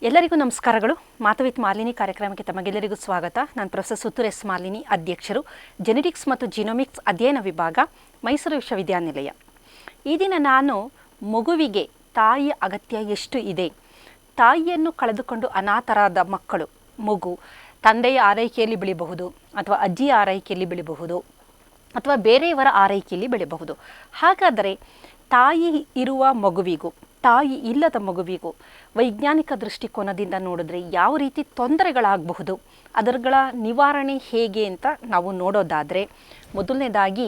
ಎಲ್ಲರಿಗೂ ನಮಸ್ಕಾರಗಳು. ಮಾತು ವಿತ್ ಮಾಲಿನಿ ಕಾರ್ಯಕ್ರಮಕ್ಕೆ ತಮಗೆಲ್ಲರಿಗೂ ಸ್ವಾಗತ. ನಾನು ಪ್ರೊಫೆಸರ್ ಸುತ್ತೂರ್ ಎಸ್ ಮಾಲಿನಿ, ಅಧ್ಯಕ್ಷರು, ಜೆನೆಟಿಕ್ಸ್ ಮತ್ತು ಜಿನೋಮಿಕ್ಸ್ ಅಧ್ಯಯನ ವಿಭಾಗ, ಮೈಸೂರು ವಿಶ್ವವಿದ್ಯಾನಿಲಯ. ಈ ದಿನ ನಾನು ಮಗುವಿಗೆ ತಾಯಿಯ ಅಗತ್ಯ ಎಷ್ಟು ಇದೆ, ತಾಯಿಯನ್ನು ಕಳೆದುಕೊಂಡು ಅನಾಥರಾದ ಮಗು ತಂದೆಯ ಆರೈಕೆಯಲ್ಲಿ ಬೆಳೆಯಬಹುದು ಅಥವಾ ಅಜ್ಜಿಯ ಆರೈಕೆಯಲ್ಲಿ ಬೆಳೆಯಬಹುದು ಅಥವಾ ಬೇರೆಯವರ ಆರೈಕೆಯಲ್ಲಿ ಬೆಳೆಯಬಹುದು. ಹಾಗಾದರೆ ತಾಯಿ ಇರುವ ಮಗುವಿಗೂ ತಾಯಿ ಇಲ್ಲದ ಮಗುವಿಗೂ ವೈಜ್ಞಾನಿಕ ದೃಷ್ಟಿಕೋನದಿಂದ ನೋಡಿದ್ರೆ ಯಾವ ರೀತಿ ತೊಂದರೆಗಳಾಗಬಹುದು, ಅದರ ನಿವಾರಣೆ ಹೇಗೆ ಅಂತ ನಾವು ನೋಡೋದಾದರೆ, ಮೊದಲನೇದಾಗಿ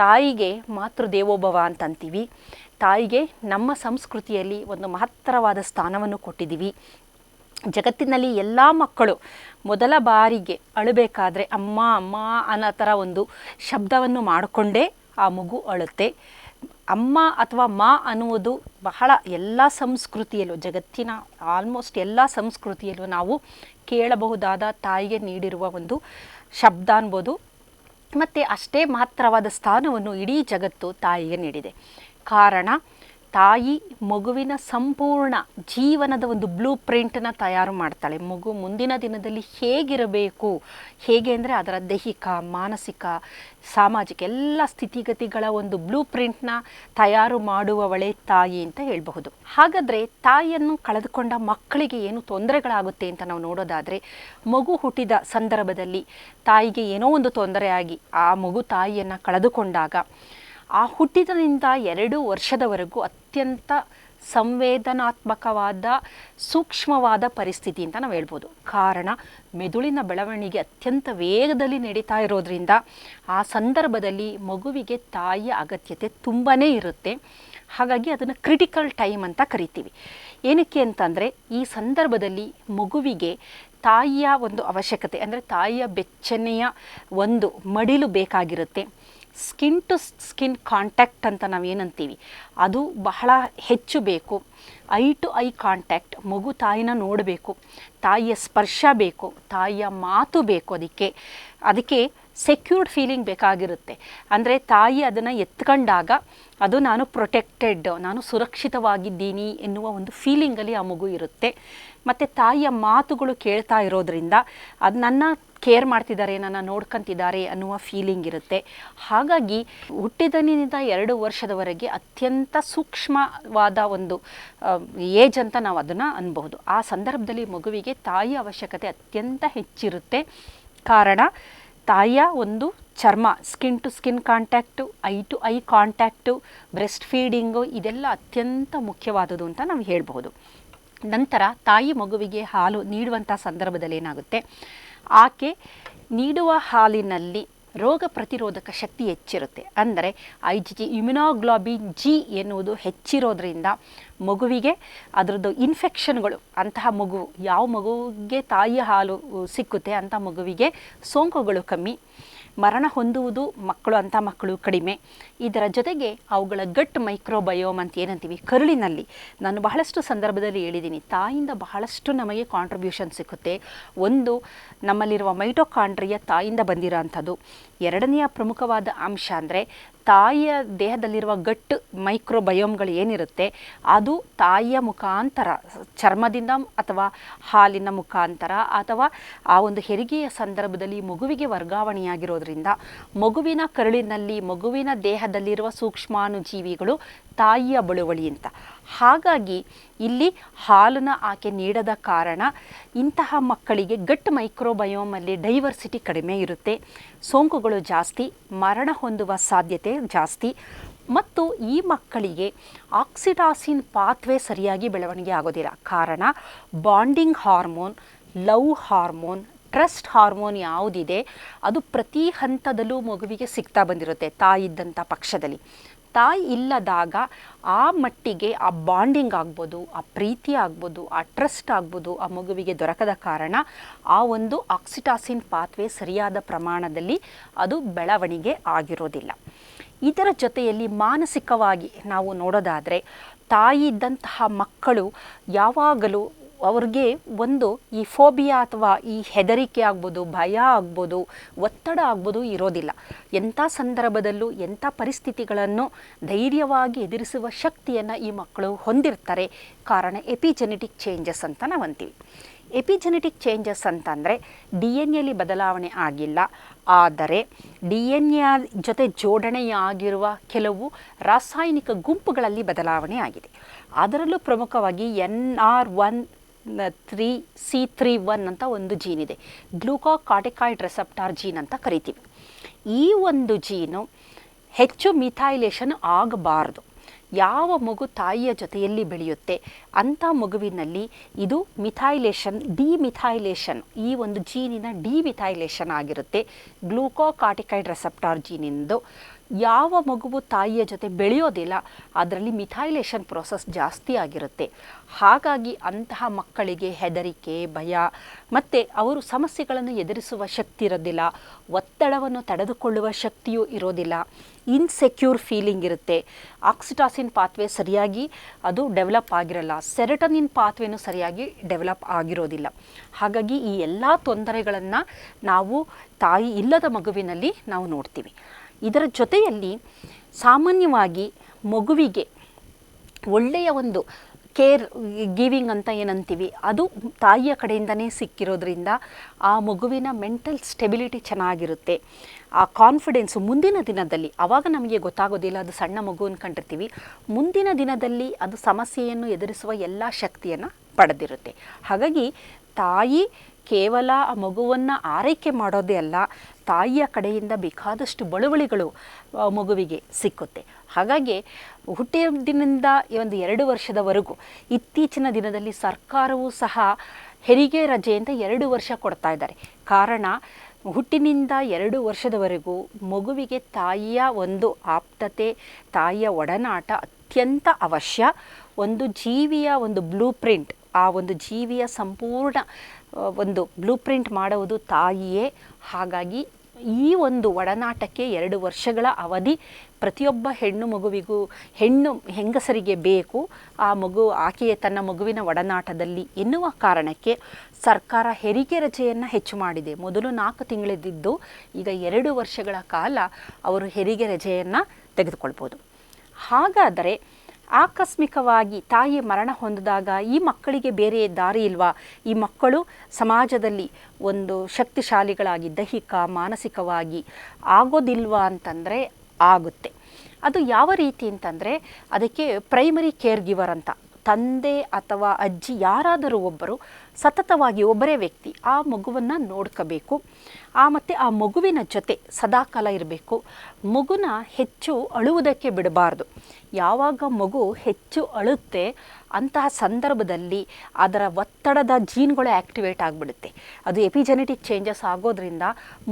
ತಾಯಿಗೆ ಮಾತೃದೇವೋಭವ ಅಂತಂತೀವಿ. ತಾಯಿಗೆ ನಮ್ಮ ಸಂಸ್ಕೃತಿಯಲ್ಲಿ ಒಂದು ಮಹತ್ತರವಾದ ಸ್ಥಾನವನ್ನು ಕೊಟ್ಟಿದ್ದೀವಿ. ಜಗತ್ತಿನಲ್ಲಿ ಎಲ್ಲ ಮಕ್ಕಳು ಮೊದಲ ಬಾರಿಗೆ ಅಳಬೇಕಾದ್ರೆ ಅಮ್ಮ ಅಮ್ಮ ಅನ್ನೋ ಥರ ಒಂದು ಶಬ್ದವನ್ನು ಮಾಡಿಕೊಂಡೇ ಆ ಮಗು ಅಳುತ್ತೆ. ಅಮ್ಮ ಅಥವಾ ಮಾ ಅನ್ನುವುದು ಬಹಳ ಎಲ್ಲ ಸಂಸ್ಕೃತಿಯಲ್ಲೂ, ಜಗತ್ತಿನ ಆಲ್ಮೋಸ್ಟ್ ಎಲ್ಲ ಸಂಸ್ಕೃತಿಯಲ್ಲೂ ನಾವು ಕೇಳಬಹುದಾದ ತಾಯಿಗೆ ನೀಡಿರುವ ಒಂದು ಶಬ್ದ ಅನ್ಬೋದು. ಮತ್ತು ಅಷ್ಟೇ ಮಹತ್ತರವಾದ ಸ್ಥಾನವನ್ನು ಇಡೀ ಜಗತ್ತು ತಾಯಿಗೆ ನೀಡಿದೆ. ಕಾರಣ, ತಾಯಿ ಮಗುವಿನ ಸಂಪೂರ್ಣ ಜೀವನದ ಒಂದು ಬ್ಲೂ ಪ್ರಿಂಟನ್ನು ತಯಾರು ಮಾಡ್ತಾಳೆ. ಮಗು ಮುಂದಿನ ದಿನದಲ್ಲಿ ಹೇಗಿರಬೇಕು, ಹೇಗೆ ಅಂದರೆ ಅದರ ದೈಹಿಕ, ಮಾನಸಿಕ, ಸಾಮಾಜಿಕ ಎಲ್ಲ ಸ್ಥಿತಿಗತಿಗಳ ಒಂದು ಬ್ಲೂ ಪ್ರಿಂಟ್ನ ತಯಾರು ಮಾಡುವವಳೇ ತಾಯಿ ಅಂತ ಹೇಳಬಹುದು. ಹಾಗಾದರೆ ತಾಯಿಯನ್ನು ಕಳೆದುಕೊಂಡ ಮಕ್ಕಳಿಗೆ ಏನು ತೊಂದರೆಗಳಾಗುತ್ತೆ ಅಂತ ನಾವು ನೋಡೋದಾದರೆ, ಮಗು ಹುಟ್ಟಿದ ಸಂದರ್ಭದಲ್ಲಿ ತಾಯಿಗೆ ಏನೋ ಒಂದು ತೊಂದರೆಯಾಗಿ ಆ ಮಗು ತಾಯಿಯನ್ನು ಕಳೆದುಕೊಂಡಾಗ ಆ ಹುಟ್ಟಿದನಿಂದ 2 ವರ್ಷದವರೆಗೂ ಅತ್ಯಂತ ಸಂವೇದನಾತ್ಮಕವಾದ ಸೂಕ್ಷ್ಮವಾದ ಪರಿಸ್ಥಿತಿ ಅಂತ ನಾವು ಹೇಳ್ಬೋದು. ಕಾರಣ, ಮೆದುಳಿನ ಬೆಳವಣಿಗೆ ಅತ್ಯಂತ ವೇಗದಲ್ಲಿ ನಡೀತಾ ಇರೋದ್ರಿಂದ ಆ ಸಂದರ್ಭದಲ್ಲಿ ಮಗುವಿಗೆ ತಾಯಿಯ ಅಗತ್ಯತೆ ತುಂಬಾ ಇರುತ್ತೆ. ಹಾಗಾಗಿ ಅದನ್ನು ಕ್ರಿಟಿಕಲ್ ಟೈಮ್ ಅಂತ ಕರಿತೀವಿ. ಏನಕ್ಕೆ ಅಂತಂದರೆ, ಈ ಸಂದರ್ಭದಲ್ಲಿ ಮಗುವಿಗೆ ತಾಯಿಯ ಒಂದು ಅವಶ್ಯಕತೆ ಅಂದರೆ ತಾಯಿಯ ಬೆಚ್ಚನೆಯ ಒಂದು ಮಡಿಲು ಬೇಕಾಗಿರುತ್ತೆ. ಸ್ಕಿನ್ ಟು ಸ್ಕಿನ್ ಕಾಂಟ್ಯಾಕ್ಟ್ ಅಂತ ನಾವೇನಂತೀವಿ ಅದು ಬಹಳ ಹೆಚ್ಚು ಬೇಕು. ಐ ಟು ಐ ಕಾಂಟ್ಯಾಕ್ಟ್, ಮಗು ತಾಯಿನ ನೋಡಬೇಕು, ತಾಯಿಯ ಸ್ಪರ್ಶ ಬೇಕು, ತಾಯಿಯ ಮಾತು ಬೇಕು. ಅದಕ್ಕೆ ಸೆಕ್ಯೂರ್ಡ್ ಫೀಲಿಂಗ್ ಬೇಕಾಗಿರುತ್ತೆ. ಅಂದರೆ ತಾಯಿ ಅದನ್ನು ಎತ್ಕೊಂಡಾಗ ಅದು ನಾನು ಪ್ರೊಟೆಕ್ಟೆಡ್, ನಾನು ಸುರಕ್ಷಿತವಾಗಿದ್ದೀನಿ ಎನ್ನುವ ಒಂದು ಫೀಲಿಂಗಲ್ಲಿ ಆ ಮಗು ಇರುತ್ತೆ. ಮತ್ತು ತಾಯಿಯ ಮಾತುಗಳು ಕೇಳ್ತಾ ಇರೋದ್ರಿಂದ ಅದು ನನ್ನ ಕೇರ್ ಮಾಡ್ತಿದ್ದಾರೆ, ನನ್ನ ನೋಡ್ಕೊತಿದ್ದಾರೆ ಅನ್ನುವ ಫೀಲಿಂಗ್ ಇರುತ್ತೆ. ಹಾಗಾಗಿ ಹುಟ್ಟಿದನಿಂದ 2 ವರ್ಷದವರೆಗೆ ಅತ್ಯಂತ ಸೂಕ್ಷ್ಮವಾದ ಒಂದು ಏಜ್ ಅಂತ ನಾವು ಅದನ್ನು ಅನ್ಬಹುದು. ಆ ಸಂದರ್ಭದಲ್ಲಿ ಮಗುವಿಗೆ ತಾಯಿಯ ಅವಶ್ಯಕತೆ ಅತ್ಯಂತ ಹೆಚ್ಚಿರುತ್ತೆ. ಕಾರಣ, ತಾಯಿಯ ಒಂದು ಚರ್ಮ, skin to skin contact, eye to eye contact, breast feeding, ಇದೆಲ್ಲ ಅತ್ಯಂತ ಮುಖ್ಯವಾದುದು ಅಂತ ನಾವು ಹೇಳ್ಬಹುದು. ನಂತರ ತಾಯಿ ಮಗುವಿಗೆ ಹಾಲು ನೀಡುವಂಥ ಸಂದರ್ಭದಲ್ಲಿ ಏನಾಗುತ್ತೆ, ಆಕೆ ನೀಡುವ ಹಾಲಿನಲ್ಲಿ ರೋಗ ಪ್ರತಿರೋಧಕ ಶಕ್ತಿ ಹೆಚ್ಚಿರುತ್ತೆ. ಅಂದರೆ IgG, ಇಮ್ಯುನೋಗ್ಲೋಬಿನ್ G ಎನ್ನುವುದು ಹೆಚ್ಚಿರೋದ್ರಿಂದ ಮಗುವಿಗೆ ಅದರದ್ದು ಇನ್ಫೆಕ್ಷನ್ಗಳು, ಅಂತಹ ಮಗು ಯಾವ ಮಗುವಿಗೆ ತಾಯಿಯ ಹಾಲು ಸಿಕ್ಕುತ್ತೆ ಅಂಥ ಮಗುವಿಗೆ ಸೋಂಕುಗಳು ಕಮ್ಮಿ, ಮರಣ ಹೊಂದುವುದು ಮಕ್ಕಳು ಕಡಿಮೆ. ಇದರ ಜೊತೆಗೆ ಅವುಗಳ ಗಟ್ ಮೈಕ್ರೋಬಯೋಮ್ ಅಂತ ಏನಂತೀವಿ, ಕರುಳಿನಲ್ಲಿ ನಾನು ಬಹಳಷ್ಟು ಸಂದರ್ಭದಲ್ಲಿ ಹೇಳಿದ್ದೀನಿ, ತಾಯಿಯಿಂದ ಬಹಳಷ್ಟು ನಮಗೆ ಕಾಂಟ್ರಿಬ್ಯೂಷನ್ ಸಿಕ್ಕುತ್ತೆ. ಒಂದು, ನಮ್ಮಲ್ಲಿರುವ ಮೈಟೋಕಾಂಡ್ರಿಯ ತಾಯಿಯಿಂದ ಬಂದಿರೋ ಅಂಥದ್ದು. ಎರಡನೆಯ ಪ್ರಮುಖವಾದ ಅಂಶ ಅಂದರೆ ತಾಯಿಯ ದೇಹದಲ್ಲಿರುವ ಗಟ್ ಮೈಕ್ರೋಬಯೋಮ್ಗಳು ಏನಿರುತ್ತೆ ಅದು ತಾಯಿಯ ಮುಖಾಂತರ, ಚರ್ಮದಿಂದ ಅಥವಾ ಹಾಲಿನ ಮುಖಾಂತರ ಅಥವಾ ಆ ಒಂದು ಹೆರಿಗೆಯ ಸಂದರ್ಭದಲ್ಲಿ ಮಗುವಿಗೆ ವರ್ಗಾವಣೆಯಾಗಿರೋದ್ರಿಂದ ಮಗುವಿನ ಕರುಳಿನಲ್ಲಿ, ಮಗುವಿನ ದೇಹದಲ್ಲಿರುವ ಸೂಕ್ಷ್ಮಾಣುಜೀವಿಗಳು ತಾಯಿಯ ಬಳುವಳಿ ಅಂತ. ಹಾಗಾಗಿ ಇಲ್ಲಿ ಹಾಲನ್ನು ಆಕೆ ನೀಡದ ಕಾರಣ ಇಂತಹ ಮಕ್ಕಳಿಗೆ ಗಟ್ ಮೈಕ್ರೋಬಯೋಮಲ್ಲಿ ಡೈವರ್ಸಿಟಿ ಕಡಿಮೆ ಇರುತ್ತೆ, ಸೋಂಕುಗಳು ಜಾಸ್ತಿ, ಮರಣ ಹೊಂದುವ ಸಾಧ್ಯತೆ ಜಾಸ್ತಿ. ಮತ್ತು ಈ ಮಕ್ಕಳಿಗೆ ಆಕ್ಸಿಟಾಸಿನ್ ಪಾತ್ವೇ ಸರಿಯಾಗಿ ಬೆಳವಣಿಗೆ ಆಗೋದಿಲ್ಲ. ಕಾರಣ, bonding hormone, love hormone, trust hormone ಯಾವುದಿದೆ ಅದು ಪ್ರತಿ ಹಂತದಲ್ಲೂ ಮಗುವಿಗೆ ಸಿಗ್ತಾ ಬಂದಿರುತ್ತೆ ತಾಯಿ ಇದ್ದಂಥ ಪಕ್ಷದಲ್ಲಿ. ತಾಯಿ ಇಲ್ಲದಾಗ ಆ ಮಟ್ಟಿಗೆ ಆ ಬಾಂಡಿಂಗ್ ಆಗ್ಬೋದು, ಆ ಪ್ರೀತಿ ಆಗ್ಬೋದು, ಆ ಟ್ರಸ್ಟ್ ಆಗ್ಬೋದು ಆ ಮಗುವಿಗೆ ದೊರಕದ ಕಾರಣ ಆ ಒಂದು ಆಕ್ಸಿಟಾಸಿನ್ ಪಾತ್ವೇ ಸರಿಯಾದ ಪ್ರಮಾಣದಲ್ಲಿ ಅದು ಬೆಳವಣಿಗೆ ಆಗಿರೋದಿಲ್ಲ. ಇದರ ಜೊತೆಯಲ್ಲಿ ಮಾನಸಿಕವಾಗಿ ನಾವು ನೋಡೋದಾದರೆ ತಾಯಿ ಇದ್ದಂತಹ ಮಕ್ಕಳು ಯಾವಾಗಲೂ ಅವ್ರಿಗೆ ಒಂದು ಈ ಫೋಬಿಯಾ ಅಥವಾ ಈ ಹೆದರಿಕೆ ಆಗ್ಬೋದು, ಭಯ ಆಗ್ಬೋದು, ಒತ್ತಡ ಆಗ್ಬೋದು ಇರೋದಿಲ್ಲ. ಎಂಥ ಸಂದರ್ಭದಲ್ಲೂ ಎಂಥ ಪರಿಸ್ಥಿತಿಗಳನ್ನು ಧೈರ್ಯವಾಗಿ ಎದುರಿಸುವ ಶಕ್ತಿಯನ್ನು ಈ ಮಕ್ಕಳು ಹೊಂದಿರ್ತಾರೆ. ಕಾರಣ ಎಪಿಜೆನೆಟಿಕ್ ಚೇಂಜಸ್ ಅಂತ ನಾವು ಅಂತೀವಿ. ಎಪಿಜೆನೆಟಿಕ್ ಚೇಂಜಸ್ ಅಂತಂದರೆ DNA ಬದಲಾವಣೆ ಆಗಿಲ್ಲ, ಆದರೆ DNA ಜೊತೆ ಜೋಡಣೆಯಾಗಿರುವ ಕೆಲವು ರಾಸಾಯನಿಕ ಗುಂಪುಗಳಲ್ಲಿ ಬದಲಾವಣೆ ಆಗಿದೆ. ಅದರಲ್ಲೂ ಪ್ರಮುಖವಾಗಿ NR1C31 ಅಂತ ಒಂದು ಜೀನ್ ಇದೆ, ಗ್ಲೂಕೋಕಾರ್ಟಿಕಾಯ್ಡ್ ರೆಸೆಪ್ಟಾರ್ ಜೀನ್ ಅಂತ ಕರಿತೀವಿ. ಈ ಒಂದು ಜೀನು ಹೆಚ್ಚು ಮಿಥೈಲೇಷನ್ ಆಗಬಾರ್ದು. ಯಾವ ಮಗು ತಾಯಿಯ ಜೊತೆಯಲ್ಲಿ ಬೆಳೆಯುತ್ತೆ ಅಂಥ ಮಗುವಿನಲ್ಲಿ ಇದು ಡಿಮಿಥೈಲೇಷನ್, ಈ ಒಂದು ಜೀನಿನ ಡಿಮಿಥೈಲೇಷನ್ ಆಗಿರುತ್ತೆ, ಗ್ಲೂಕೋಕಾರ್ಟಿಕಾಯ್ಡ್ ರೆಸೆಪ್ಟಾರ್ ಜೀನಿಂದು. ಯಾವ ಮಗುವು ತಾಯಿಯ ಜೊತೆ ಬೆಳೆಯೋದಿಲ್ಲ ಅದರಲ್ಲಿ ಮಿಥೈಲೇಷನ್ ಪ್ರೋಸೆಸ್ ಜಾಸ್ತಿ ಆಗಿರುತ್ತೆ. ಹಾಗಾಗಿ ಅಂತಹ ಮಕ್ಕಳಿಗೆ ಹೆದರಿಕೆ, ಭಯ ಮತ್ತು ಅವರು ಸಮಸ್ಯೆಗಳನ್ನು ಎದುರಿಸುವ ಶಕ್ತಿ ಇರೋದಿಲ್ಲ, ಒತ್ತಡವನ್ನು ತಡೆದುಕೊಳ್ಳುವ ಶಕ್ತಿಯೂ ಇರೋದಿಲ್ಲ, ಇನ್ಸೆಕ್ಯೂರ್ ಫೀಲಿಂಗ್ ಇರುತ್ತೆ, ಆಕ್ಸಿಟಾಸಿನ್ ಪಾತ್ವೆ ಸರಿಯಾಗಿ ಅದು ಡೆವಲಪ್ ಆಗಿರಲ್ಲ, ಸೆರೆಟನಿನ್ ಪಾತ್ವೆನೂ ಸರಿಯಾಗಿ ಡೆವಲಪ್ ಆಗಿರೋದಿಲ್ಲ. ಹಾಗಾಗಿ ಈ ಎಲ್ಲ ತೊಂದರೆಗಳನ್ನು ನಾವು ತಾಯಿ ಇಲ್ಲದ ಮಗುವಿನಲ್ಲಿ ನಾವು ನೋಡ್ತೀವಿ. ಇದರ ಜೊತೆಯಲ್ಲಿ ಸಾಮಾನ್ಯವಾಗಿ ಮಗುವಿಗೆ ಒಳ್ಳೆಯ ಒಂದು ಕೇರ್ ಗಿವಿಂಗ್ ಅಂತ ಏನಂತೀವಿ ಅದು ತಾಯಿಯ ಕಡೆಯಿಂದನೇ ಸಿಕ್ಕಿರೋದ್ರಿಂದ ಆ ಮಗುವಿನ ಮೆಂಟಲ್ ಸ್ಟೆಬಿಲಿಟಿ ಚೆನ್ನಾಗಿರುತ್ತೆ. ಆ ಕಾನ್ಫಿಡೆನ್ಸು ಮುಂದಿನ ದಿನದಲ್ಲಿ, ಆವಾಗ ನಮಗೆ ಗೊತ್ತಾಗೋದಿಲ್ಲ, ಅದು ಸಣ್ಣ ಮಗು ಅಂದ್ಕೊಂಡಿರ್ತೀವಿ, ಮುಂದಿನ ದಿನದಲ್ಲಿ ಅದು ಸಮಸ್ಯೆಯನ್ನು ಎದುರಿಸುವ ಎಲ್ಲ ಶಕ್ತಿಯನ್ನು ಪಡೆದಿರುತ್ತೆ. ಹಾಗಾಗಿ ತಾಯಿ ಕೇವಲ ಆ ಮಗುವನ್ನು ಆರೈಕೆ ಮಾಡೋದೇ ಅಲ್ಲ, ತಾಯಿಯ ಕಡೆಯಿಂದ ಬೇಕಾದಷ್ಟು ಬಳುವಳಿಗಳು ಮಗುವಿಗೆ ಸಿಕ್ಕುತ್ತೆ. ಹಾಗಾಗಿ ಹುಟ್ಟಿನಿಂದ ಒಂದು 2 ವರ್ಷದವರೆಗೂ ಇತ್ತೀಚಿನ ದಿನದಲ್ಲಿ ಸರ್ಕಾರವೂ ಸಹ ಹೆರಿಗೆ ರಜೆ ಅಂತ 2 ವರ್ಷ ಕೊಡ್ತಾ ಇದ್ದಾರೆ. ಕಾರಣ ಹುಟ್ಟಿನಿಂದ 2 ವರ್ಷದವರೆಗೂ ಮಗುವಿಗೆ ತಾಯಿಯ ಒಂದು ಆಪ್ತತೆ, ತಾಯಿಯ ಒಡನಾಟ ಅತ್ಯಂತ ಅವಶ್ಯ. ಒಂದು ಜೀವಿಯ ಒಂದು ಬ್ಲೂ ಪ್ರಿಂಟ್, ಆ ಒಂದು ಜೀವಿಯ ಸಂಪೂರ್ಣ ಒಂದು ಬ್ಲೂ ಪ್ರಿಂಟ್ ಮಾಡುವುದು ತಾಯಿಯೇ. ಹಾಗಾಗಿ ಈ ಒಂದು ಒಡನಾಟಕ್ಕೆ 2 ವರ್ಷಗಳ ಅವಧಿ ಪ್ರತಿಯೊಬ್ಬ ಹೆಂಗಸರಿಗೆ ಬೇಕು. ಆ ಮಗು ಆಕೆಯೇ ತನ್ನ ಮಗುವಿನ ಒಡನಾಟದಲ್ಲಿ ಎನ್ನುವ ಕಾರಣಕ್ಕೆ ಸರ್ಕಾರ ಹೆರಿಗೆ ರಜೆಯನ್ನು ಹೆಚ್ಚು ಮಾಡಿದೆ. ಮೊದಲು 4 ತಿಂಗಳಿದ್ದು ಈಗ 2 ವರ್ಷಗಳ ಕಾಲ ಅವರು ಹೆರಿಗೆ ರಜೆಯನ್ನು ತೆಗೆದುಕೊಳ್ಬೋದು. ಹಾಗಾದರೆ ಆಕಸ್ಮಿಕವಾಗಿ ತಾಯಿ ಮರಣ ಹೊಂದಿದಾಗ ಈ ಮಕ್ಕಳಿಗೆ ಬೇರೆ ದಾರಿ ಇಲ್ವಾ? ಈ ಮಕ್ಕಳು ಸಮಾಜದಲ್ಲಿ ಒಂದು ಶಕ್ತಿಶಾಲಿಗಳಾಗಿ ದೈಹಿಕ ಮಾನಸಿಕವಾಗಿ ಆಗೋದಿಲ್ವಾ ಅಂತಂದರೆ ಆಗುತ್ತೆ. ಅದು ಯಾವ ರೀತಿ ಅಂತಂದರೆ ಅದಕ್ಕೆ ಪ್ರೈಮರಿ ಕೇರ್ ಗಿವರ್ ಅಂತ, ತಂದೆ ಅಥವಾ ಅಜ್ಜಿ ಯಾರಾದರೂ ಒಬ್ಬರು ಸತತವಾಗಿ ಒಬ್ಬರೇ ವ್ಯಕ್ತಿ ಆ ಮಗುವನ್ನು ನೋಡ್ಕೋಬೇಕು. ಮತ್ತು ಆ ಮಗುವಿನ ಜೊತೆ ಸದಾಕಾಲ ಇರಬೇಕು. ಮಗುನ ಹೆಚ್ಚು ಅಳುವುದಕ್ಕೆ ಬಿಡಬಾರ್ದು. ಯಾವಾಗ ಮಗು ಹೆಚ್ಚು ಅಳುತ್ತೆ ಅಂತಹ ಸಂದರ್ಭದಲ್ಲಿ ಅದರ ಒತ್ತಡದ ಜೀನ್ಗಳು ಆ್ಯಕ್ಟಿವೇಟ್ ಆಗಿಬಿಡುತ್ತೆ. ಅದು ಎಪಿಜೆನೆಟಿಕ್ ಚೇಂಜಸ್ ಆಗೋದ್ರಿಂದ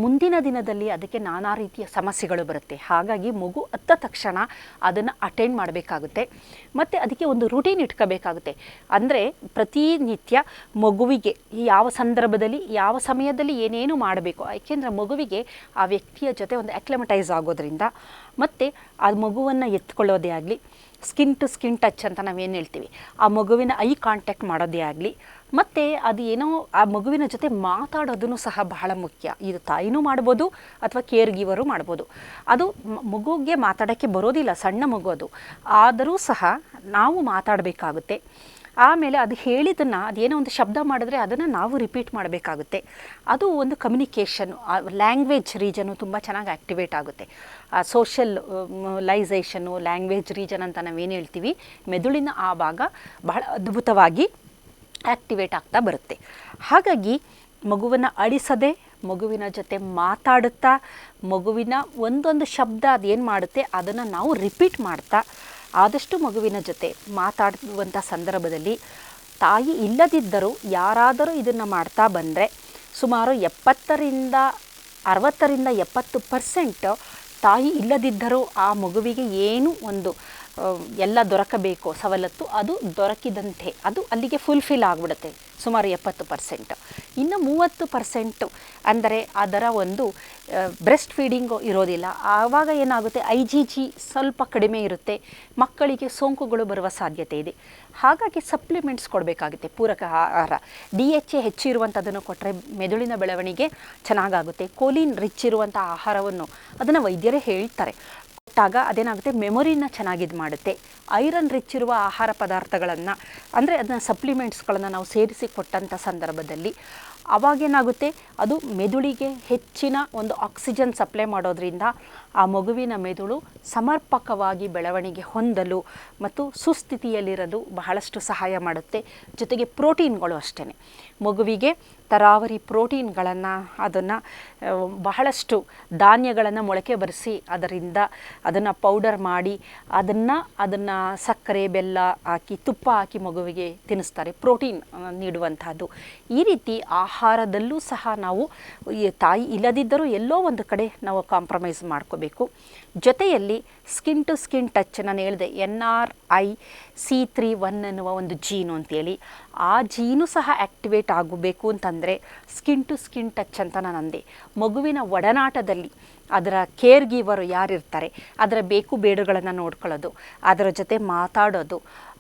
ಮುಂದಿನ ದಿನದಲ್ಲಿ ಅದಕ್ಕೆ ನಾನಾ ರೀತಿಯ ಸಮಸ್ಯೆಗಳು ಬರುತ್ತೆ. ಹಾಗಾಗಿ ಮಗು ಅತ್ತ ತಕ್ಷಣ ಅದನ್ನು ಅಟೆಂಡ್ ಮಾಡಬೇಕಾಗುತ್ತೆ ಮತ್ತು ಅದಕ್ಕೆ ಒಂದು ರೂಟೀನ್ ಇಟ್ಕೋಬೇಕಾಗುತ್ತೆ. ಅಂದರೆ ಪ್ರತಿನಿತ್ಯ ಮಗುವಿಗೆ ಯಾವ ಸಂದರ್ಭದಲ್ಲಿ ಯಾವ ಸಮಯದಲ್ಲಿ ಏನೇನು ಮಾಡಬೇಕು, ಏಕೆಂದರೆ ಮಗುವಿಗೆ ಆ ವ್ಯಕ್ತಿಯ ಜೊತೆ ಒಂದು ಅಕ್ಲಮಟೈಸ್ ಆಗೋದ್ರಿಂದ, ಮತ್ತು ಆ ಮಗುವನ್ನು ಎತ್ಕೊಳ್ಳೋದೇ ಆಗಲಿ, ಸ್ಕಿನ್ ಟು ಸ್ಕಿನ್ ಟಚ್ ಅಂತ ನಾವೇನು ಹೇಳ್ತೀವಿ, ಆ ಮಗುವಿನ ಐ ಕಾಂಟ್ಯಾಕ್ಟ್ ಮಾಡೋದೇ ಆಗಲಿ, ಮತ್ತು ಅದು ಏನೋ ಆ ಮಗುವಿನ ಜೊತೆ ಮಾತಾಡೋದನ್ನು ಸಹ ಬಹಳ ಮುಖ್ಯ. ಇದು ತಾಯಿನೂ ಮಾಡ್ಬೋದು ಅಥವಾ ಕೇರ್ ಗಿವರು ಮಾಡ್ಬೋದು. ಅದು ಮಗುಗೆ ಮಾತಾಡೋಕ್ಕೆ ಬರೋದಿಲ್ಲ, ಸಣ್ಣ ಮಗು ಅದು, ಆದರೂ ಸಹ ನಾವು ಮಾತಾಡಬೇಕಾಗುತ್ತೆ. ಆಮೇಲೆ ಅದು ಹೇಳಿದ್ದನ್ನು ಅದೇನೋ ಒಂದು ಶಬ್ದ ಮಾಡಿದ್ರೆ ಅದನ್ನು ನಾವು ರಿಪೀಟ್ ಮಾಡಬೇಕಾಗುತ್ತೆ. ಅದು ಒಂದು ಕಮ್ಯುನಿಕೇಷನ್, ಲ್ಯಾಂಗ್ವೇಜ್ ರೀಜನು ತುಂಬ ಚೆನ್ನಾಗಿ ಆ್ಯಕ್ಟಿವೇಟ್ ಆಗುತ್ತೆ. ಸೋಷಿಯಲೈಸೇಷನು, ಲ್ಯಾಂಗ್ವೇಜ್ ರೀಜನ್ ಅಂತ ನಾವೇನು ಹೇಳ್ತೀವಿ, ಮೆದುಳಿನ ಆ ಭಾಗ ಬಹಳ ಅದ್ಭುತವಾಗಿ ಆ್ಯಕ್ಟಿವೇಟ್ ಆಗ್ತಾ ಬರುತ್ತೆ. ಹಾಗಾಗಿ ಮಗುವನ್ನು ಅಳಿಸದೆ ಮಗುವಿನ ಜೊತೆ ಮಾತಾಡುತ್ತಾ ಮಗುವಿನ ಒಂದೊಂದು ಶಬ್ದ ಅದೇನು ಮಾಡುತ್ತೆ ಅದನ್ನು ನಾವು ರಿಪೀಟ್ ಮಾಡ್ತಾ ಆದಷ್ಟು ಮಗುವಿನ ಜೊತೆ ಮಾತಾಡುವಂಥ ಸಂದರ್ಭದಲ್ಲಿ ತಾಯಿ ಇಲ್ಲದಿದ್ದರೂ ಯಾರಾದರೂ ಇದನ್ನು ಮಾಡ್ತಾ ಬಂದರೆ ಸುಮಾರು 70% ತಾಯಿ ಇಲ್ಲದಿದ್ದರೂ ಆ ಮಗುವಿಗೆ ಏನು ಒಂದು ಎಲ್ಲ ದೊರಕಬೇಕು ಸವಲತ್ತು ಅದು ದೊರಕಿದಂತೆ ಅದು ಅಲ್ಲಿಗೆ ಫುಲ್ಫಿಲ್ ಆಗಿಬಿಡುತ್ತೆ. ಸುಮಾರು 70%. ಇನ್ನು 30% ಅಂದರೆ ಅದರ ಒಂದು ಬ್ರೆಸ್ಟ್ ಫೀಡಿಂಗು ಇರೋದಿಲ್ಲ. ಆವಾಗ ಏನಾಗುತ್ತೆ, IgG ಸ್ವಲ್ಪ ಕಡಿಮೆ ಇರುತ್ತೆ, ಮಕ್ಕಳಿಗೆ ಸೋಂಕುಗಳು ಬರುವ ಸಾಧ್ಯತೆ ಇದೆ. ಹಾಗಾಗಿ ಸಪ್ಲಿಮೆಂಟ್ಸ್ ಕೊಡಬೇಕಾಗುತ್ತೆ, ಪೂರಕ ಆಹಾರ. DHA ಹೆಚ್ಚಿರುವಂಥದ್ದನ್ನು ಕೊಟ್ಟರೆ ಮೆದುಳಿನ ಬೆಳವಣಿಗೆ ಚೆನ್ನಾಗಾಗುತ್ತೆ. ಕೋಲಿನ್ ರಿಚ್ ಇರುವಂಥ ಆಹಾರವನ್ನು ಅದನ್ನು ವೈದ್ಯರೇ ಹೇಳ್ತಾರೆ, ಕೊಟ್ಟಾಗ ಅದೇನಾಗುತ್ತೆ, ಮೆಮೊರಿನ ಚೆನ್ನಾಗಿದ್ದು ಮಾಡುತ್ತೆ. ಐರನ್ ರಿಚ್ ಇರುವ ಆಹಾರ ಪದಾರ್ಥಗಳನ್ನು ಅಂದರೆ ಅದನ್ನ ಸಪ್ಲಿಮೆಂಟ್ಸ್ಗಳನ್ನು ನಾವು ಸೇರಿಸಿ ಕೊಟ್ಟಂಥ ಸಂದರ್ಭದಲ್ಲಿ ಅವಾಗೇನಾಗುತ್ತೆ, ಅದು ಮೆದುಳಿಗೆ ಹೆಚ್ಚಿನ ಒಂದು ಆಕ್ಸಿಜನ್ ಸಪ್ಲೈ ಮಾಡೋದ್ರಿಂದ ಆ ಮಗುವಿನ ಮೆದುಳು ಸಮರ್ಪಕವಾಗಿ ಬೆಳವಣಿಗೆ ಹೊಂದಲು ಮತ್ತು ಸುಸ್ಥಿತಿಯಲ್ಲಿರಲು ಬಹಳಷ್ಟು ಸಹಾಯ ಮಾಡುತ್ತೆ. ಜೊತೆಗೆ ಪ್ರೋಟೀನ್ಗಳು ಅಷ್ಟೇ, ಮಗುವಿಗೆ ತರಾವರಿ ಪ್ರೋಟೀನ್ಗಳನ್ನು ಅದನ್ನು ಬಹಳಷ್ಟು ಧಾನ್ಯಗಳನ್ನು ಮೊಳಕೆ ಬರಿಸಿ ಅದನ್ನು ಪೌಡರ್ ಮಾಡಿ ಅದನ್ನು ಸಕ್ಕರೆ ಬೆಲ್ಲ ಹಾಕಿ ತುಪ್ಪ ಹಾಕಿ ಮಗುವಿಗೆ ತಿನ್ನಿಸ್ತಾರೆ, ಪ್ರೋಟೀನ್ ನೀಡುವಂಥದ್ದು. ಈ ರೀತಿ ಆಹಾರದಲ್ಲೂ ಸಹ ನಾವು ತಾಯಿ ಇಲ್ಲದಿದ್ದರೂ ಎಲ್ಲೋ ಒಂದು ಕಡೆ ನಾವು ಕಾಂಪ್ರಮೈಸ್ ಮಾಡ್ಕೋಬೇಕು. ಜೊತೆಯಲ್ಲಿ ಸ್ಕಿನ್ ಟು ಸ್ಕಿನ್ ಟಚ್, ನಾನು ಹೇಳಿದೆ NRIC31 ಅನ್ನುವ ಒಂದು ಜೀನು ಅಂತೇಳಿ, ಆ ಜೀನು ಸಹ ಆ್ಯಕ್ಟಿವೇಟ್ ಆಗಬೇಕು ಅಂತಂದರೆ ಸ್ಕಿನ್ ಟು ಸ್ಕಿನ್ ಟಚ್ ಅಂತ ನಾನು ಅಂದೆ. ಮಗುವಿನ ಒಡನಾಟದಲ್ಲಿ ಅದರ ಕೇರ್ ಗಿವರು ಯಾರಿರ್ತಾರೆ ಅದರ ಬೇಕು ಬೇಡುಗಳನ್ನು ನೋಡ್ಕೊಳ್ಳೋದು, ಅದರ ಜೊತೆ ಮಾತಾಡೋದು,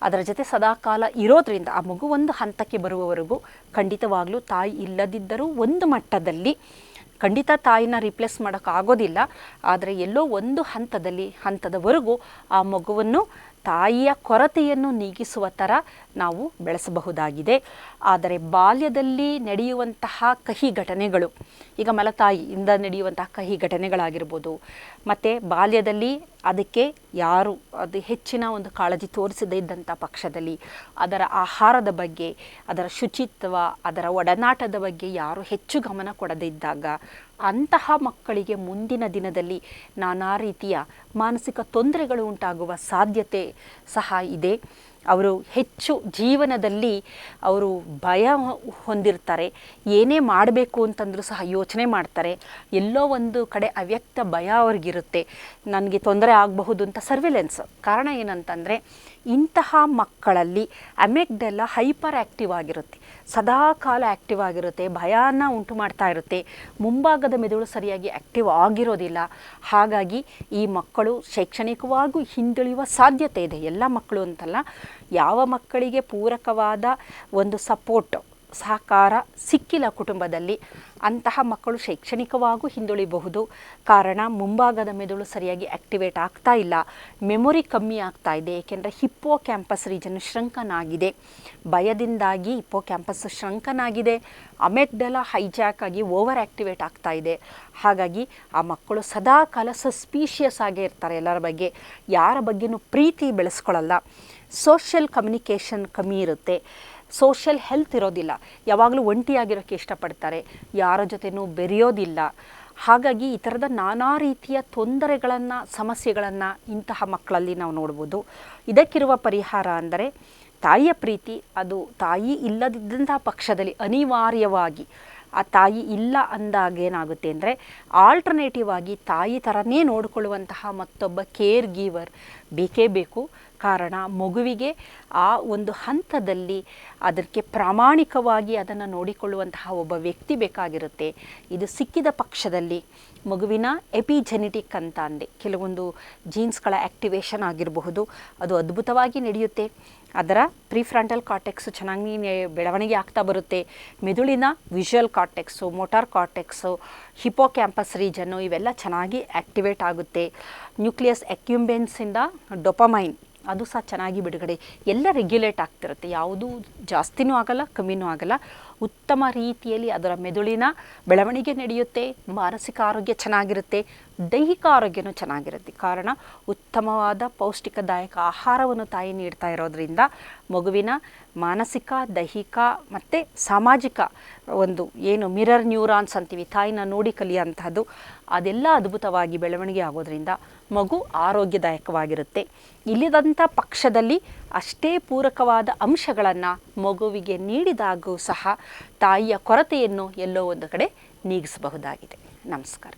ಅದರ ಜೊತೆ ಸದಾಕಾಲ ಇರೋದ್ರಿಂದ ಆ ಮಗು ಒಂದು ಹಂತಕ್ಕೆ ಬರುವವರೆಗೂ ಖಂಡಿತವಾಗ್ಲೂ ತಾಯಿ ಇಲ್ಲದಿದ್ದರೂ ಒಂದು ಮಟ್ಟದಲ್ಲಿ ಖಂಡಿತ ತಾಯಿನ ರಿಪ್ಲೇಸ್ ಮಾಡೋಕ್ಕಾಗೋದಿಲ್ಲ, ಆದರೆ ಎಲ್ಲೋ ಒಂದು ಹಂತದವರೆಗೂ ಆ ಮಗುವನ್ನು ತಾಯಿಯ ಕೊರತೆಯನ್ನು ನೀಗಿಸುವ ಥರ ನಾವು ಬೆಳೆಸಬಹುದಾಗಿದೆ. ಆದರೆ ಬಾಲ್ಯದಲ್ಲಿ ನಡೆಯುವಂತಹ ಕಹಿ ಘಟನೆಗಳು, ಈಗ ಮಲತಾಯಿಯಿಂದ ನಡೆಯುವಂತಹ ಕಹಿ ಘಟನೆಗಳಾಗಿರ್ಬೋದು, ಮತ್ತು ಬಾಲ್ಯದಲ್ಲಿ ಅದಕ್ಕೆ ಯಾರು ಅದು ಹೆಚ್ಚಿನ ಒಂದು ಕಾಳಜಿ ತೋರಿಸದೇ ಇದ್ದಂಥ ಪಕ್ಷದಲ್ಲಿ ಅದರ ಆಹಾರದ ಬಗ್ಗೆ, ಅದರ ಶುಚಿತ್ವ, ಅದರ ಒಡನಾಟದ ಬಗ್ಗೆ ಯಾರು ಹೆಚ್ಚು ಗಮನ ಕೊಡದೇ ಇದ್ದಾಗ ಅಂತಹ ಮಕ್ಕಳಿಗೆ ಮುಂದಿನ ದಿನದಲ್ಲಿ ನಾನಾ ರೀತಿಯ ಮಾನಸಿಕ ತೊಂದರೆಗಳು ಉಂಟಾಗುವ ಸಾಧ್ಯತೆ ಸಹ ಇದೆ. ಅವರು ಹೆಚ್ಚು ಜೀವನದಲ್ಲಿ ಅವರು ಭಯ ಹೊಂದಿರ್ತಾರೆ, ಏನೇ ಮಾಡಬೇಕು ಅಂತಂದರೂ ಸಹ ಯೋಚನೆ ಮಾಡ್ತಾರೆ, ಎಲ್ಲೋ ಒಂದು ಕಡೆ ಅವ್ಯಕ್ತ ಭಯ ಅವ್ರಿಗಿರುತ್ತೆ, ನನಗೆ ತೊಂದರೆ ಆಗಬಹುದು ಅಂತ ಸರ್ವಿಲೆನ್ಸ್. ಕಾರಣ ಏನಂತಂದರೆ ಇಂತಹ ಮಕ್ಕಳಲ್ಲಿ ಅಮೆಗ್ಡೆಲ್ಲ ಹೈಪರ್ ಆ್ಯಕ್ಟಿವ್ ಆಗಿರುತ್ತೆ, ಸದಾಕಾಲ ಆ್ಯಕ್ಟಿವ್ ಆಗಿರುತ್ತೆ, ಭಯನ ಉಂಟು ಮಾಡ್ತಾ ಇರುತ್ತೆ, ಮುಂಭಾಗದ ಮೆದುಳು ಸರಿಯಾಗಿ ಆ್ಯಕ್ಟಿವ್ ಆಗಿರೋದಿಲ್ಲ. ಹಾಗಾಗಿ ಈ ಮಕ್ಕಳು ಶೈಕ್ಷಣಿಕವಾಗಿ ಹಿಂದುಳಿಯುವ ಸಾಧ್ಯತೆ ಇದೆ. ಎಲ್ಲ ಮಕ್ಕಳು ಅಂತಲ್ಲ, ಯಾವ ಮಕ್ಕಳಿಗೆ ಪೂರಕವಾದ ಒಂದು ಸಪೋರ್ಟ್ ಸಹಕಾರ ಸಿಕ್ಕಿಲ್ಲ ಕುಟುಂಬದಲ್ಲಿ ಅಂತಹ ಮಕ್ಕಳು ಶೈಕ್ಷಣಿಕವಾಗೂ ಹಿಂದುಳಿಬಹುದು. ಕಾರಣ ಮುಂಭಾಗದ ಮೆದುಳು ಸರಿಯಾಗಿ ಆ್ಯಕ್ಟಿವೇಟ್ ಆಗ್ತಾ ಇಲ್ಲ, ಮೆಮೊರಿ ಕಮ್ಮಿ ಆಗ್ತಾ ಇದೆ. ಏಕೆಂದರೆ hippo campus region ಶ್ರಂಕನಾಗಿದೆ, ಭಯದಿಂದಾಗಿ hippo campus ಶ್ರಂಕನಾಗಿದೆ, ಅಮೆಗ್ಡಲ hijack ಆಗಿ ಓವರ್ ಆ್ಯಕ್ಟಿವೇಟ್ ಆಗ್ತಾ ಇದೆ. ಹಾಗಾಗಿ ಆ ಮಕ್ಕಳು ಸದಾಕಾಲ ಸಸ್ಪೀಷಿಯಸ್ ಆಗೇ ಇರ್ತಾರೆ, ಎಲ್ಲರ ಬಗ್ಗೆ ಯಾರ ಬಗ್ಗೆನೂ ಪ್ರೀತಿ ಬೆಳೆಸ್ಕೊಳ್ಳಲ್ಲ, ಸೋಷಿಯಲ್ ಕಮ್ಯುನಿಕೇಷನ್ ಕಮ್ಮಿ ಇರುತ್ತೆ, ಸೋಷಿಯಲ್ ಹೆಲ್ತ್ ಇರೋದಿಲ್ಲ, ಯಾವಾಗಲೂ ಒಂಟಿಯಾಗಿರೋಕ್ಕೆ ಇಷ್ಟಪಡ್ತಾರೆ, ಯಾರ ಜೊತೆನೂ ಬೆರೆಯೋದಿಲ್ಲ. ಹಾಗಾಗಿ ಈ ಥರದ ನಾನಾ ರೀತಿಯ ತೊಂದರೆಗಳನ್ನು, ಸಮಸ್ಯೆಗಳನ್ನು ಇಂತಹ ಮಕ್ಕಳಲ್ಲಿ ನಾವು ನೋಡ್ಬೋದು. ಇದಕ್ಕಿರುವ ಪರಿಹಾರ ಅಂದರೆ ತಾಯಿಯ ಪ್ರೀತಿ. ಅದು ತಾಯಿ ಇಲ್ಲದಿದ್ದಂತಹ ಪಕ್ಷದಲ್ಲಿ ಅನಿವಾರ್ಯವಾಗಿ ಆ ತಾಯಿ ಇಲ್ಲ ಅಂದಾಗ ಏನಾಗುತ್ತೆ ಅಂದರೆ ಆಲ್ಟರ್ನೇಟಿವ್ ಆಗಿ ತಾಯಿ ಥರನೇ ನೋಡಿಕೊಳ್ಳುವಂತಹ ಮತ್ತೊಬ್ಬ ಕೇರ್ ಗೀವರ್ ಬೇಕೇ ಬೇಕು. ಕಾರಣ ಮಗುವಿಗೆ ಆ ಒಂದು ಹಂತದಲ್ಲಿ ಅದಕ್ಕೆ ಪ್ರಾಮಾಣಿಕವಾಗಿ ಅದನ್ನು ನೋಡಿಕೊಳ್ಳುವಂತಹ ಒಬ್ಬ ವ್ಯಕ್ತಿ ಬೇಕಾಗಿರುತ್ತೆ. ಇದು ಸಿಕ್ಕಿದ ಪಕ್ಷದಲ್ಲಿ ಮಗುವಿನ ಎಪಿಜೆನೆಟಿಕ್ ಅಂತ ಅಂದೆ, ಕೆಲವೊಂದು ಜೀನ್ಸ್ಗಳ ಆ್ಯಕ್ಟಿವೇಷನ್ ಆಗಿರಬಹುದು, ಅದು ಅದ್ಭುತವಾಗಿ ನಡೆಯುತ್ತೆ. ಅದರ ಪ್ರಿಫ್ರಂಟಲ್ ಕಾರ್ಟೆಕ್ಸು ಚೆನ್ನಾಗಿ ಬೆಳವಣಿಗೆ ಆಗ್ತಾ ಬರುತ್ತೆ, ಮೆದುಳಿನ visual ಕಾರ್ಟೆಕ್ಸು, motor ಕಾರ್ಟೆಕ್ಸು, hippo campus reason ಇವೆಲ್ಲ ಚೆನ್ನಾಗಿ ಆ್ಯಕ್ಟಿವೇಟ್ ಆಗುತ್ತೆ. ನ್ಯೂಕ್ಲಿಯಸ್ ಅಕ್ಯುಂಬೆನ್ಸಿಂದ ಡೊಪಮೈನ್ ಅದು ಸಹ ಚೆನ್ನಾಗಿ ಬಿಡುಗಡೆ, ಎಲ್ಲ ರೆಗ್ಯುಲೇಟ್ ಆಗ್ತಿರುತ್ತೆ, ಯಾವುದೂ ಜಾಸ್ತಿನೂ ಆಗಲ್ಲ ಕಮ್ಮಿನೂ ಆಗಲ್ಲ, ಉತ್ತಮ ರೀತಿಯಲ್ಲಿ ಅದರ ಮೆದುಳಿನ ಬೆಳವಣಿಗೆ ನಡೆಯುತ್ತೆ, ಮಾನಸಿಕ ಆರೋಗ್ಯ ಚೆನ್ನಾಗಿರುತ್ತೆ, ದೈಹಿಕ ಆರೋಗ್ಯನೂ ಚೆನ್ನಾಗಿರುತ್ತೆ. ಕಾರಣ ಉತ್ತಮವಾದ ಪೌಷ್ಟಿಕದಾಯಕ ಆಹಾರವನ್ನು ತಾಯಿ ನೀಡ್ತಾ ಇರೋದ್ರಿಂದ ಮಗುವಿನ ಮಾನಸಿಕ, ದೈಹಿಕ ಮತ್ತು ಸಾಮಾಜಿಕ ಒಂದು ಏನು ಮಿರರ್ ನ್ಯೂರಾನ್ಸ್ ಅಂತೀವಿ, ತಾಯಿನ ನೋಡಿ ಕಲಿಯುವಂಥದ್ದು, ಅದೆಲ್ಲ ಅದ್ಭುತವಾಗಿ ಬೆಳವಣಿಗೆ ಆಗೋದ್ರಿಂದ ಮಗು ಆರೋಗ್ಯದಾಯಕವಾಗಿರುತ್ತೆ. ಇಲ್ಲದಂಥ ಪಕ್ಷದಲ್ಲಿ ಅಷ್ಟೇ ಪೂರಕವಾದ ಅಂಶಗಳನ್ನು ಮಗುವಿಗೆ ನೀಡಿದಾಗೂ ಸಹ ತಾಯಿಯ ಕೊರತೆಯನ್ನು ಎಲ್ಲೋ ಒಂದು ಕಡೆ ನೀಗಿಸಬಹುದಾಗಿದೆ. ನಮಸ್ಕಾರ.